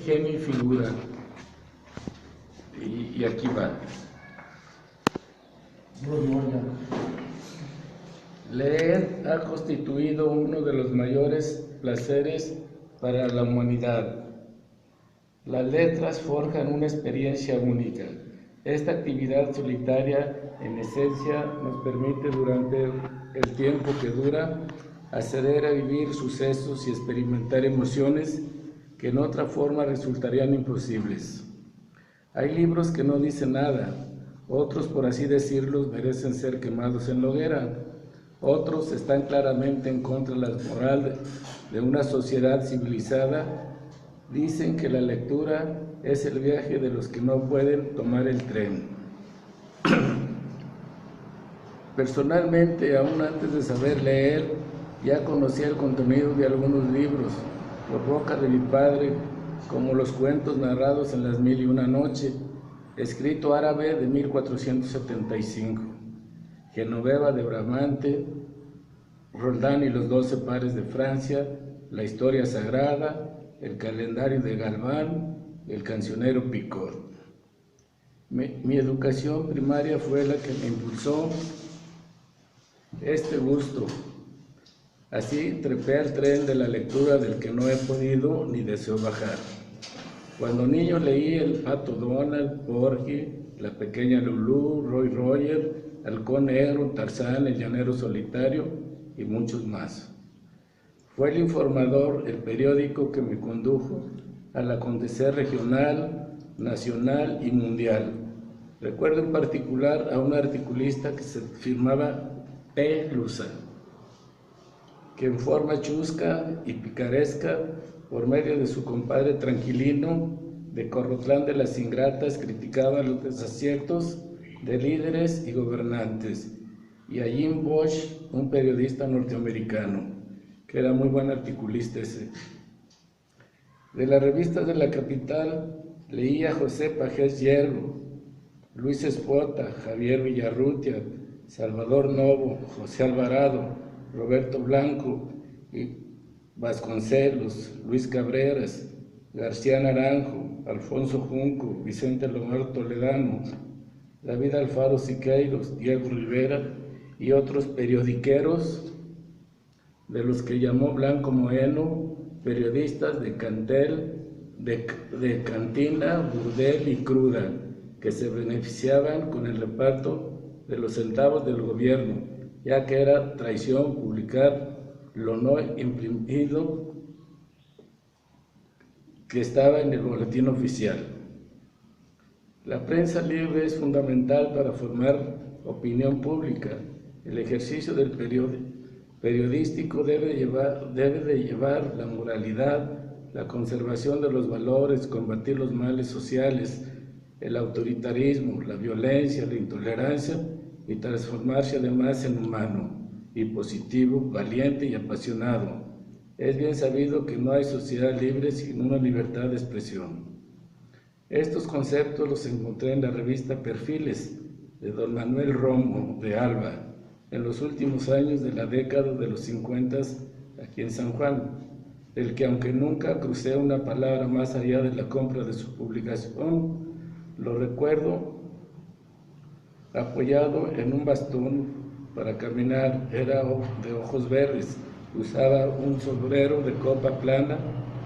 genio y figura. Y aquí va. Leer ha constituido uno de los mayores placeres para la humanidad. Las letras forjan una experiencia única. Esta actividad solitaria, en esencia, nos permite durante el tiempo que dura acceder a vivir sucesos y experimentar emociones que en otra forma resultarían imposibles. Hay libros que no dicen nada, otros, por así decirlo, merecen ser quemados en la hoguera. Otros están claramente en contra de la moral de una sociedad civilizada. Dicen que la lectura es el viaje de los que no pueden tomar el tren. Personalmente, aún antes de saber leer, ya conocía el contenido de algunos libros, por boca de mi padre, como los cuentos narrados en Las Mil y Una Noche, escrito árabe de 1475, Genoveva de Bramante, Roldán y los 12 pares de Francia, La Historia Sagrada, El Calendario de Galván, El Cancionero Picot. Mi educación primaria fue la que me impulsó este gusto. Así trepé al tren de la lectura del que no he podido ni deseo bajar. Cuando niño leí El Pato Donald, Porgy, La Pequeña Lulú, Roy Roger, Halcón Negro, Tarzán, El Llanero Solitario y muchos más. Fue El Informador el periódico que me condujo al acontecer regional, nacional y mundial. Recuerdo en particular a un articulista que se firmaba P. Luza, que en forma chusca y picaresca, por medio de su compadre Tranquilino de Corrotlán de las Ingratas, criticaba los desaciertos de líderes y gobernantes, y a Jim Bosch, un periodista norteamericano, que era muy buen articulista ese. De las revistas de la capital leía a José Pajés Hierro, Luis Espota, Javier Villarrutia, Salvador Novo, José Alvarado, Roberto Blanco y Vasconcelos, Luis Cabreras, García Naranjo, Alfonso Junco, Vicente Lomar Toledano, David Alfaro Siqueiros, Diego Rivera y otros periodiqueros de los que llamó Blanco Moeno, periodistas de cantel, de cantina, burdel y cruda, que se beneficiaban con el reparto de los centavos del gobierno, ya que era traición publicar lo no imprimido que estaba en el boletín oficial. La prensa libre es fundamental para formar opinión pública. El ejercicio del periodístico debe de llevar la moralidad, la conservación de los valores, combatir los males sociales, el autoritarismo, la violencia, la intolerancia y transformarse además en humano y positivo, valiente y apasionado. Es bien sabido que no hay sociedad libre sin una libertad de expresión. Estos conceptos los encontré en la revista Perfiles de don Manuel Romo de Alba, en los últimos años de la década de los 50 aquí en San Juan, del que aunque nunca crucé una palabra más allá de la compra de su publicación, lo recuerdo apoyado en un bastón para caminar, era de ojos verdes, usaba un sombrero de copa plana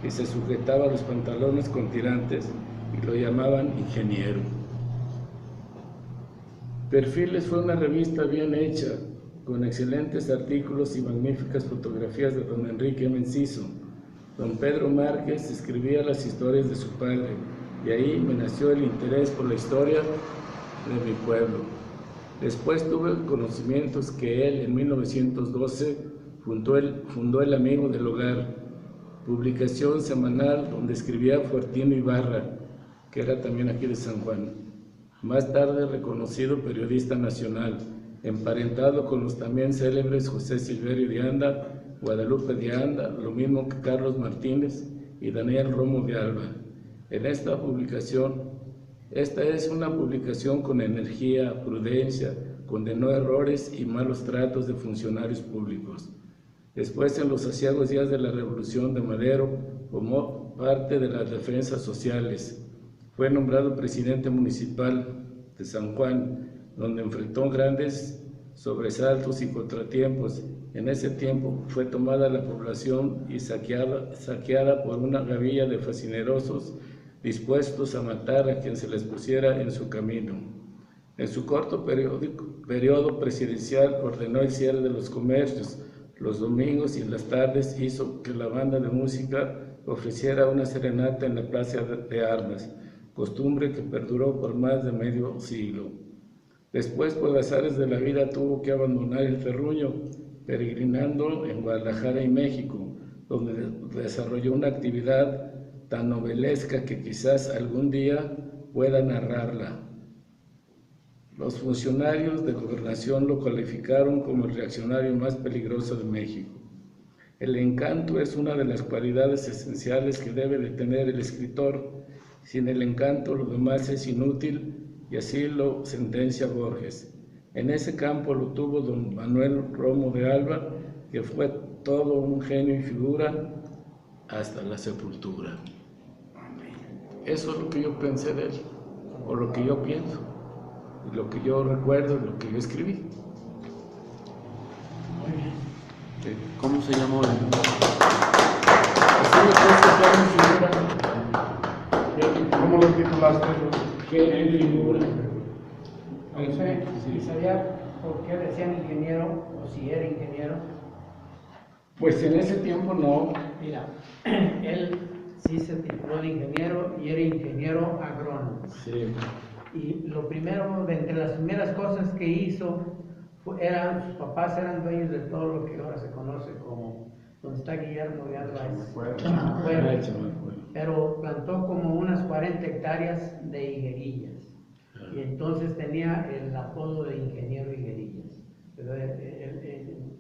y se sujetaba los pantalones con tirantes y lo llamaban ingeniero. Perfiles fue una revista bien hecha, con excelentes artículos y magníficas fotografías de don Enrique Menciso. Don Pedro Márquez escribía las historias de su padre, y ahí me nació el interés por la historia de mi pueblo. Después tuve conocimientos que él en 1912 fundó el Amigo del Hogar, publicación semanal donde escribía Fuertino Ibarra, que era también aquí de San Juan. Más tarde reconocido periodista nacional, emparentado con los también célebres José Silverio de Anda, Guadalupe de Anda, lo mismo que Carlos Martínez y Daniel Romo de Alba. Esta es una publicación con energía, prudencia, condenó errores y malos tratos de funcionarios públicos. Después, en los aciagos días de la Revolución de Madero, parte de las defensas sociales. Fue nombrado presidente municipal de San Juan, donde enfrentó grandes sobresaltos y contratiempos. En ese tiempo fue tomada la población y saqueada por una gavilla de fascinerosos dispuestos a matar a quien se les pusiera en su camino. En su corto periodo presidencial ordenó el cierre de los comercios. Los domingos y en las tardes hizo que la banda de música ofreciera una serenata en la Plaza de Armas, costumbre que perduró por más de medio siglo. Después, por las azares de la vida, tuvo que abandonar el terruño, peregrinando en Guadalajara y México, donde desarrolló una actividad tan novelesca que quizás algún día pueda narrarla. Los funcionarios de gobernación lo calificaron como el reaccionario más peligroso de México. El encanto es una de las cualidades esenciales que debe de tener el escritor. Sin el encanto, lo demás es inútil, y así lo sentencia Borges. En ese campo lo tuvo don Manuel Romo de Alba, que fue todo un genio y figura hasta la sepultura. Eso es lo que yo pensé de él, o lo que yo pienso, y lo que yo recuerdo, y lo que yo escribí. Muy bien. Sí. ¿Cómo se llamó él? Así lo fue figura. ¿Cómo lo titulaste? Genio y figura. No sé si sabía por qué decían ingeniero o si era ingeniero. Pues en ese tiempo no. Mira, él sí se tituló de ingeniero y era ingeniero agrónomo. Sí. Y lo primero, de entre las primeras cosas que hizo, sus papás eran dueños de todo lo que ahora se conoce como, donde está Guillermo de Alba, Chamacuero. pero plantó como unas 40 hectáreas de higuerillas. Y entonces tenía el apodo de ingeniero higuerillas. Pero él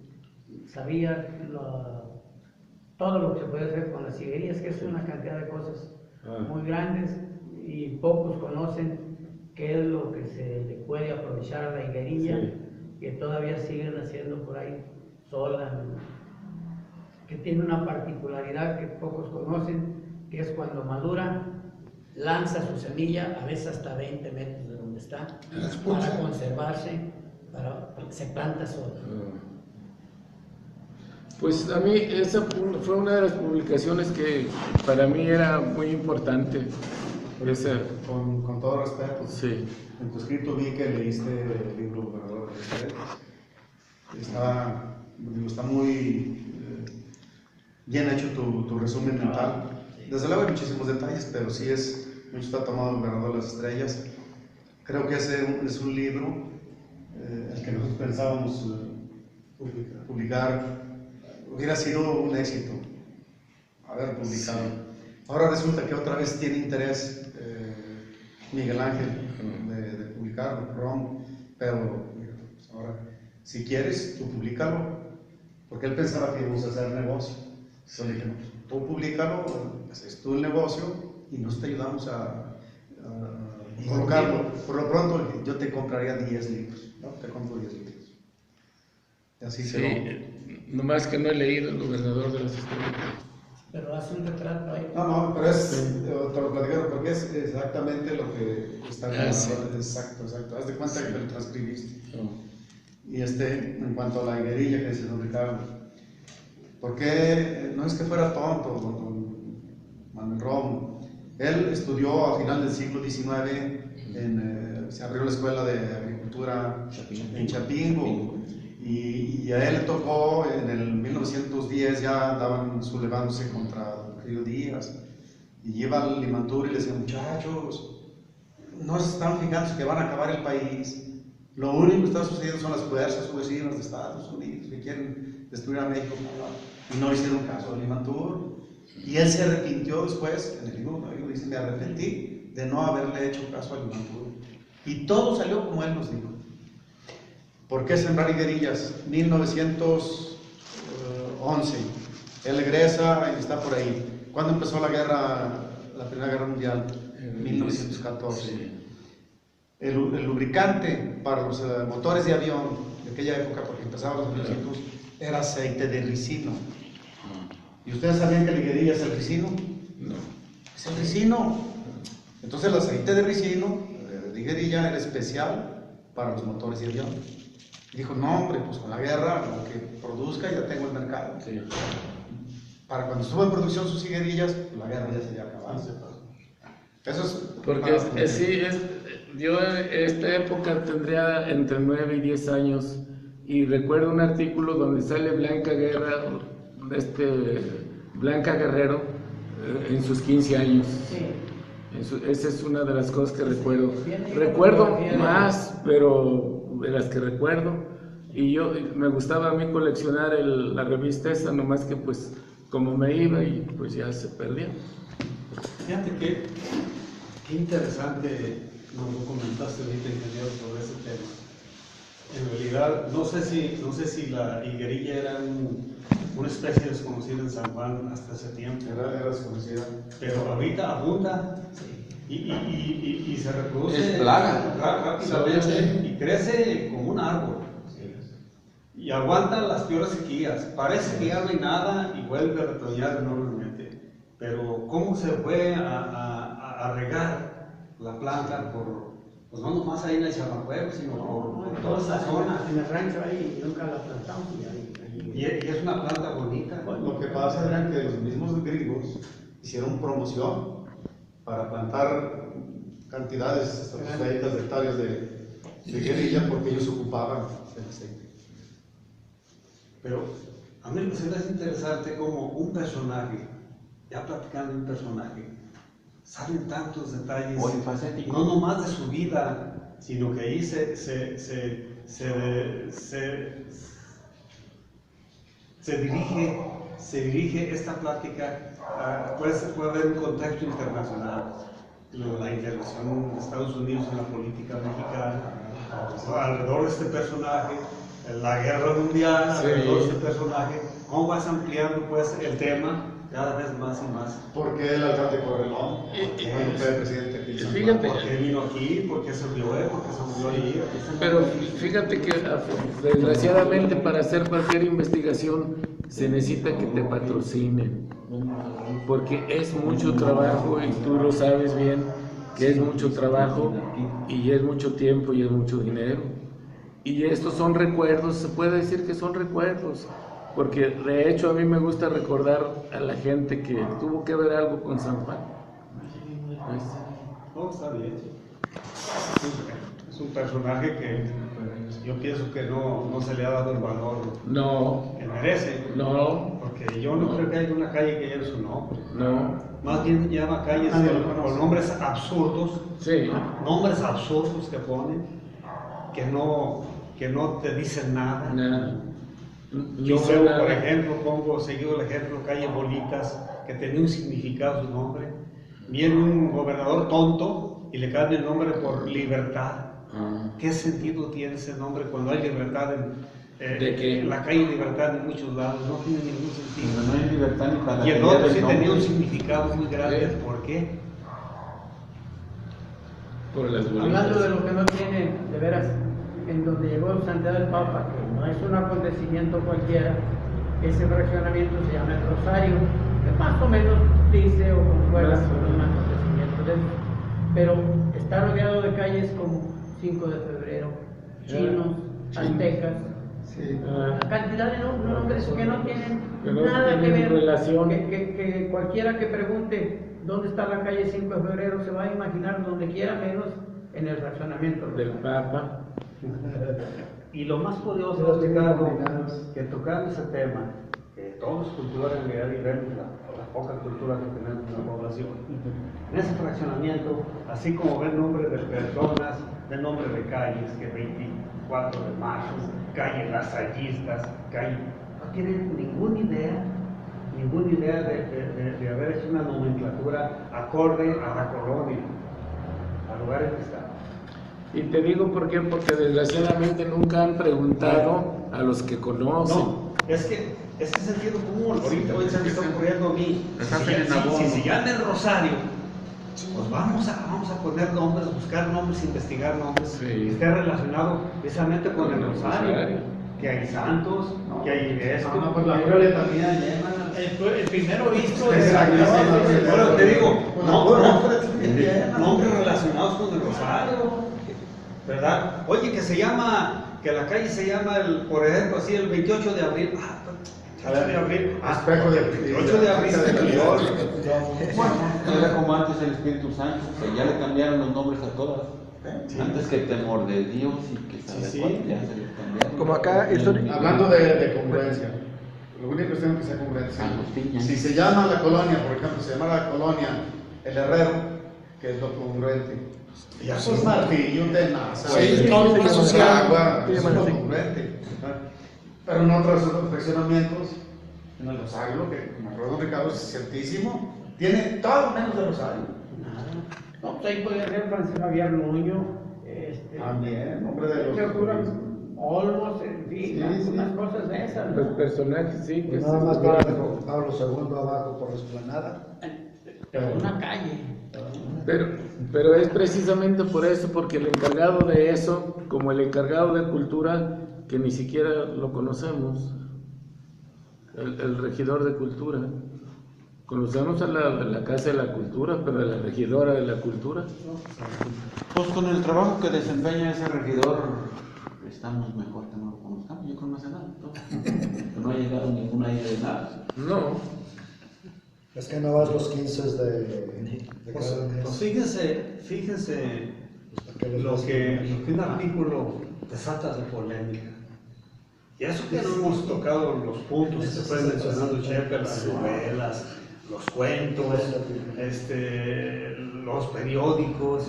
sabía todo lo que se puede hacer con las higuerillas, que es una cantidad de cosas muy grandes y pocos conocen qué es lo que se le puede aprovechar a la higuerilla, sí, que todavía siguen haciendo por ahí sola, que tiene una particularidad que pocos conocen, que es cuando madura, lanza su semilla, a veces hasta 20 metros de donde está, para conservarse, se planta sola. Pues a mí esa fue una de las publicaciones que para mí era muy importante. Con todo respeto, Sí. en tu escrito vi que leíste el libro Gobernador de la Estrella. Está muy bien hecho tu resumen mental. Desde luego hay muchísimos detalles, pero sí mucho está tomado el Gobernador de las Estrellas. Creo que ese es un libro el que nosotros pensábamos publicar. Hubiera sido un éxito haber publicado. Sí. Ahora resulta que otra vez tiene interés Miguel Ángel de publicarlo, Rom, pero pues ahora, si quieres, tú publicalo, porque él pensaba que íbamos a hacer negocio. Yo le dije, no, tú publicalo, haces tú el negocio y nosotros te ayudamos a colocarlo. Por lo pronto, yo te compraría 10 libros, ¿no? Te compro 10 libros. Y así sí, nomás que no he leído El Gobernador de las Estrellas. Pero hace un retrato ahí. No, pero te lo platicaron porque es exactamente lo que está en sí. Exacto. Haz de cuenta que lo transcribiste. Y en cuanto a la higuerilla que dice don Ricardo, porque no es que fuera tonto, don Manuel Romo. Él estudió a final del siglo XIX, se abrió la escuela de agricultura en Chapingo. Y a él le tocó, en el 1910 ya andaban sublevándose contra Río Díaz, y iba al Limantur y le decía, muchachos, no se están fijando que van a acabar el país, lo único que está sucediendo son las fuerzas subversivas de Estados Unidos que quieren destruir a México, y no hicieron caso al Limantur, y él se arrepintió después, en el libro dice, me arrepentí de no haberle hecho caso al Limantur, y todo salió como él nos dijo. ¿Por qué sembrar higuerillas? 1911. Él egresa y está por ahí. ¿Cuándo empezó la Primera Guerra Mundial? 1914. Sí. El lubricante para los motores de avión de aquella época, porque empezaban los 1900, era aceite de ricino. ¿Y ustedes sabían que la higuerilla es el ricino? No. Es el ricino. Entonces el aceite de ricino, de higuerilla, era especial para los motores de avión. Y dijo, no hombre, pues con la guerra, lo que produzca ya tengo el mercado. Sí. Para cuando estuvo en producción sus higuerillas, pues la guerra ya se había acabado. Eso es... Porque yo en esta época tendría entre 9 y 10 años y recuerdo un artículo donde sale Blanca Guerrero en sus 15 años. Sí. Esa es una de las cosas que recuerdo. Bien, Recuerdo bien. más, pero de las que recuerdo. Y me gustaba a mí coleccionar la revista esa, nomás que pues como me iba y pues ya se perdía. Fíjate qué interesante nos documentaste ahorita, ingeniero, sobre ese tema. En realidad, no sé si la higuerilla era una especie desconocida en San Juan hasta ese tiempo. Era desconocida. Pero ahorita abunda y se reproduce Es plaga. rápidamente y crece como un árbol. Y aguanta las peores sequías. Parece que ya no hay nada y vuelve a retoñar enormemente. Pero ¿cómo se fue a regar la planta pues no nomás ahí en el Chamacuevo, sino por toda esta zona? En el rancho ahí nunca la plantamos y ahí. Y es una planta bonita. Lo que pasa era que los mismos gringos hicieron promoción para plantar cantidades, hasta 30 hectáreas de higuerilla, porque ellos ocupaban el aceite. Pero a mí me parece interesante como un personaje, ya platicando de un personaje, salen tantos detalles, Polifacético. no nomás de su vida, sino que ahí se dirige esta plática, puede haber un contexto internacional, la intervención de Estados Unidos en la política mexicana, alrededor de este personaje, la guerra mundial, Sí. alrededor de este personaje, cómo vas ampliando pues el tema cada vez más y más. ¿Por qué el alcalde Correlón? Cuando fue presidente aquí en San Juan. Fíjate. ¿Por qué vino aquí? ¿Por qué se murió él? ¿Por qué se murió allí? Pero fíjate que desgraciadamente para hacer cualquier investigación se necesita que te patrocinen, porque es mucho trabajo y tú lo sabes bien, que es mucho trabajo y es mucho tiempo y es mucho dinero. Y estos son recuerdos, se puede decir que son recuerdos, porque de hecho a mí me gusta recordar a la gente que tuvo que ver algo con San Juan. No, está bien. Es un personaje que yo pienso que no se le ha dado el valor No, que merece. no, Porque yo no creo que haya una calle que lleve su nombre. no, Más bien llama calles con nombres absurdos, sí, nombres absurdos que ponen, que no te dicen nada. nada. Yo luego, por ejemplo, pongo seguido el ejemplo calle Bolitas, que tenía un significado su nombre. Viene un gobernador tonto y le cambia el nombre por Libertad. ¿Qué sentido tiene ese nombre cuando hay libertad ¿De qué? en la calle Libertad en muchos lados? No tiene ningún sentido. No hay libertad ni para Y el cambiar otro sí nombre. tenía un significado muy grande. Sí. ¿Por qué? Por las Hablando de bolitas. lo que no tiene, de veras, en donde llegó Santiago del Papa, que no es un acontecimiento cualquiera, ese fraccionamiento se llama el Rosario, que más o menos dice o concuerda con un acontecimiento de eso. Pero está rodeado de calles como 5 de febrero, chinos, aztecas, Ah, la cantidad de nombres que no tienen Que no nada que tienen ver, relación. que cualquiera que pregunte dónde está la calle 5 de febrero se va a imaginar donde quiera menos en el fraccionamiento del Papa. Y lo más curioso, Ricardo, que tocando ese tema, que todos cultura en realidad y vemos la poca cultura que tenemos en la población, en ese fraccionamiento, así como ven nombres de personas, ven nombres de calles, que 24 de marzo, calle Lasallistas, calle, no tienen ninguna idea de haber hecho una nomenclatura acorde a la colonia, al lugar en que está. Y te digo por qué, porque desgraciadamente nunca han preguntado a los que conocen. No, es que sentido común, ahorita hoy se me está ocurriendo a mí. Si se llama el Rosario, pues vamos a poner nombres, buscar nombres, investigar nombres, Sí. que esté relacionado precisamente con el Con el Rosario. Rosario. Que hay santos, que hay esto. No, pues la flor también lleva. el primero visto Ahora te digo, nombres relacionados con el rosario, ¿verdad? Oye, que la calle se llama, por ejemplo, así el 28 de abril. 28 de abril. Espejo del 28 de abril se cambió. Era como antes el Espíritu Santo, que ya le cambiaron los nombres a todas. Antes que temor de Dios y que sabe cuál, ya se les cambiaron. Como acá, Hablando de congruencia, lo único que es que sea congruencia. Si se llama la colonia, por ejemplo, se llama la colonia El Herrero, que es lo congruente. Ya sos martillo, tenaza, todo agua, asociado. eso es lo congruente. Pero en otros fraccionamientos, en el Rosario, que como acuerdo don Ricardo es ciertísimo, tiene todo menos de Rosario. No, pues ahí podría ser Francisco Javier Nuño, También, nombre de los. Olmos, en fin, unas cosas de esas. Los ¿no? personajes, sí. Que nada más se- para Pablo II abajo por la explanada. Una calle. Pero es precisamente por eso, porque el encargado de eso, como el encargado de cultura, que ni siquiera lo conocemos, el regidor de cultura. Conocemos a la Casa de la Cultura, pero a la regidora de la cultura. Pues con el trabajo que desempeña ese regidor, estamos mejor que no lo conozcamos. Yo creo que no hace nada. No ha llegado ninguna idea de nada. No, Es que no vas los 15 de Pues, cada mes. pues fíjense ¿Para qué les vas lo a que poner? un artículo desata de polémica. Y eso que no hemos tocado los puntos que se fue mencionando Chepe, las novelas, los cuentos, los periódicos,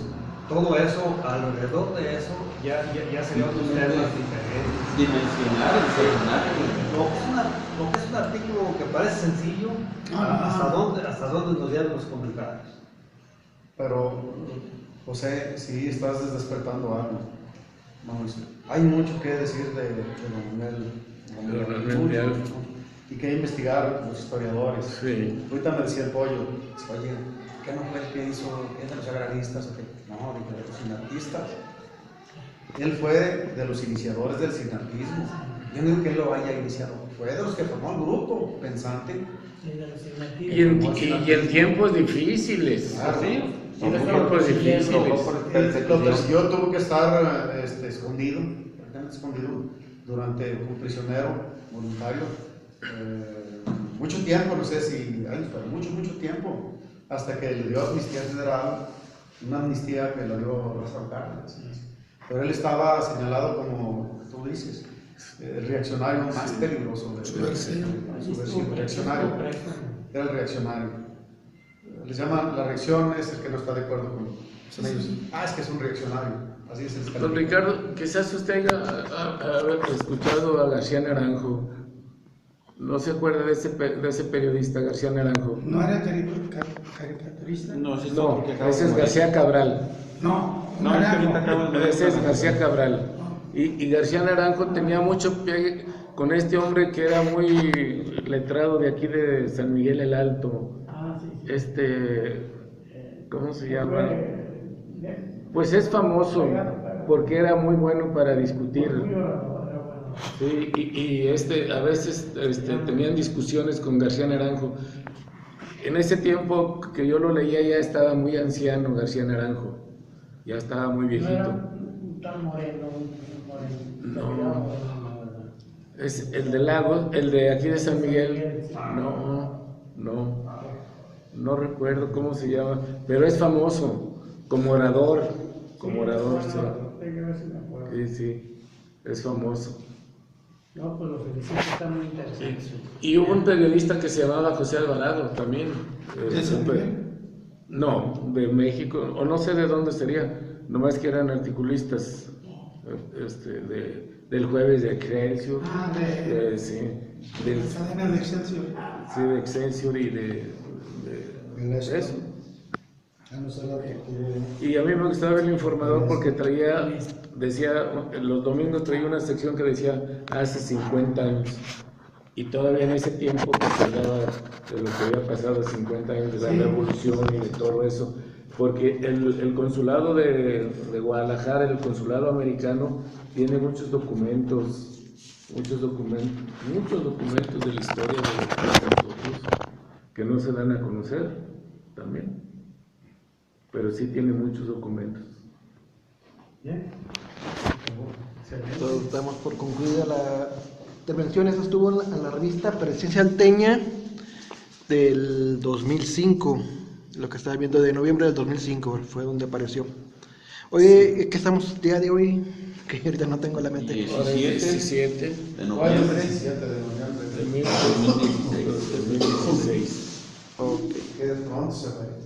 todo eso, alrededor de eso, ya serían otros temas diferentes. Dimensionar el personaje. Lo que es un artículo que parece sencillo, hasta dónde nos llevan los comentarios. Pero, José, sí estás despertando algo. Vamos, hay mucho que decir de don Manuel. Manuel Leal. Y que investigar los historiadores. sí. Ahorita me decía el pollo, oye, ¿qué no fue el que hizo? ¿Es de los agraristas? No, dije, de los sinarquistas. Él fue de los iniciadores del sinarquismo. Yo no digo que él lo haya iniciado, fue de los que formó el grupo pensante. Y en tiempos difíciles. Claro. En tiempos difíciles. Lo persiguió, tuvo que estar escondido, prácticamente escondido, durante un prisionero voluntario. Mucho tiempo, no sé si años, pero mucho tiempo, hasta que le dio amnistía federal, una amnistía que le dio Lázaro Cárdenas. Pero él estaba señalado como, tú dices, el reaccionario más peligroso de subversivo, reaccionario. Era el reaccionario. Les llaman, la reacción es el que no está de acuerdo con ellos. Es que es un reaccionario. Así es el Don Ricardo, quizás usted haya haber escuchado a García Naranjo. ¿No se acuerda de ese periodista, García Naranjo? ¿No era caricaturista? No, sí, No, porque acaba ese de es morir. García Cabral. No, No, es que ahorita acaba de morir. Ese es García Cabral. Y García Naranjo tenía mucho pegue con este hombre que era muy letrado de aquí de San Miguel el Alto. ¿Cómo se llama? Pues es famoso porque era muy bueno para discutir. Sí, y a veces tenían discusiones con García Naranjo. En ese tiempo que yo lo leía ya estaba muy anciano García Naranjo, ya estaba muy viejito. Tan moreno. No. Es el de Lagos, el de aquí de San Miguel. No recuerdo cómo se llama, pero es famoso como orador, sí, es famoso. No, pues los felicito, están muy interesantes. Y hubo un periodista que se llamaba José Alvarado también. ¿De San Miguel? No, de México, o no sé de dónde sería, nomás que eran articulistas del Jueves de Excelsior. Sí, Cadena de Excelsior. sí, de Excelsior y de eso. No sé la objetividad. Y a mí me gustaba el informador porque decía, los domingos traía una sección que decía hace 50 años. Y todavía en ese tiempo pues hablaba de lo que había pasado 50 años de la revolución y de todo eso. Porque el consulado de Guadalajara, el consulado americano, tiene muchos documentos muchos documentos de la historia de nosotros que no se dan a conocer también, pero sí tiene muchos documentos. Bien. Entonces, damos por concluida la intervención. Eso estuvo en la revista Presencia Alteña del 2005, lo que estaba viendo de noviembre del 2005, fue donde apareció. Oye, ¿qué estamos día de hoy? Que ahorita no tengo la mente. 17 de noviembre 17 de noviembre. de 2016. Ok. Que de pronto se va.